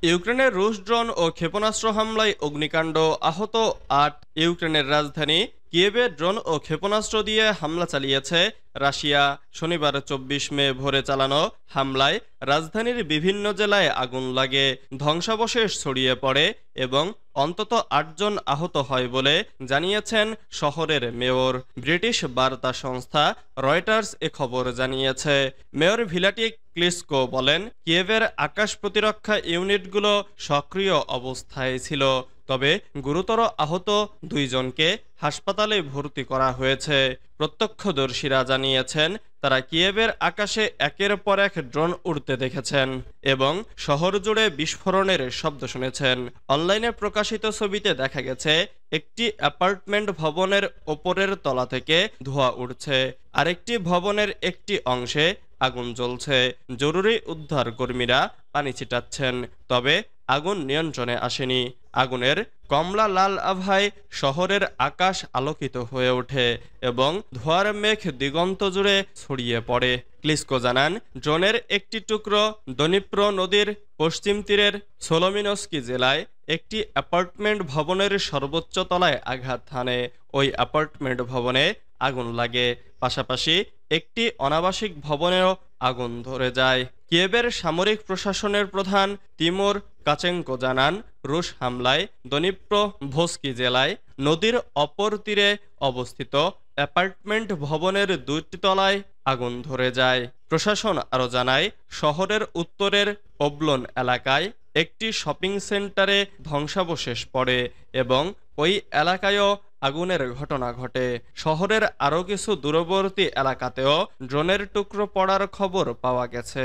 ইউক্রেনের রুশ ড্রোন ও ক্ষেপণাস্ত্র হামলায় অগ্নিকাণ্ড, আহত ৮। ইউক্রেনের রাজধানী কিয়েভে ড্রোন ও ক্ষেপণাস্ত্র দিয়ে হামলা চালিয়েছে রাশিয়া। শনিবার ২৪ মে ভোরে চালানো হামলায় রাজধানীর বিভিন্ন জেলায় আগুন লাগে, ধ্বংসাবশেষ ছড়িয়ে পড়ে এবং অন্তত ৮ জন আহত হয় বলে জানিয়েছেন শহরের মেয়র। ব্রিটিশ বার্তা সংস্থা রয়টার্স এ খবর জানিয়েছে। মেয়র ভিলাটি ক্লিসকো বলেন, কিয়েভের আকাশ প্রতিরক্ষা ইউনিটগুলো সক্রিয় অবস্থায় ছিল, তবে গুরুতর আহত ২ জনকে হাসপাতালে ভর্তি করা হয়েছে। প্রত্যক্ষদর্শীরা জানিয়েছেন তারা কিয়েভের আকাশে একের পর এক ড্রোন উড়তে দেখেছেন এবং শহর জুড়ে বিস্ফোরণের শব্দ শুনেছেন। অনলাইনে প্রকাশিত ছবিতে দেখা গেছে একটি অ্যাপার্টমেন্ট ভবনের ওপরের তলা থেকে ধোঁয়া উঠছে, আরেকটি ভবনের একটি অংশে আগুন জ্বলছে। জরুরি উদ্ধার কর্মীরা পানি ছিটাচ্ছেন, তবে আগুন নিয়ন্ত্রণে আসেনি। আগুনের কমলা লাল আভায় শহরের আকাশ আলোকিত হয়ে ওঠে এবং ধোঁয়ার মেঘ দিগন্ত জুড়ে ছড়িয়ে পড়ে। ক্লিসকো জানান, ড্রোনের একটি টুকরো দনিপ্র নদীর পশ্চিম তীরের সোলোমিনস্কি জেলায় একটি অ্যাপার্টমেন্ট ভবনের সর্বোচ্চ তলায় আঘাত হানে। ওই অ্যাপার্টমেন্ট ভবনে আগুন লাগে, পাশাপাশি একটি অনাবাসিক ভবনেও আগুন ধরে যায়। কিয়েভের সামরিক প্রশাসনের প্রধান তিমুর কাচেঙ্কো জানান, রুশ হামলায় দনিপ্র ভস্কি জেলায় নদীর অপর তীরে অবস্থিত অ্যাপার্টমেন্ট ভবনের ২টি তলায় আগুন ধরে যায়। প্রশাসন আরও জানায়, শহরের উত্তরের ওবলন এলাকায় একটি শপিং সেন্টারে ধ্বংসাবশেষ পড়ে এবং ওই এলাকায়ও আগুনের ঘটনা ঘটে। শহরের আরও কিছু দূরবর্তী এলাকাতেও ড্রোনের টুকরো পড়ার খবর পাওয়া গেছে।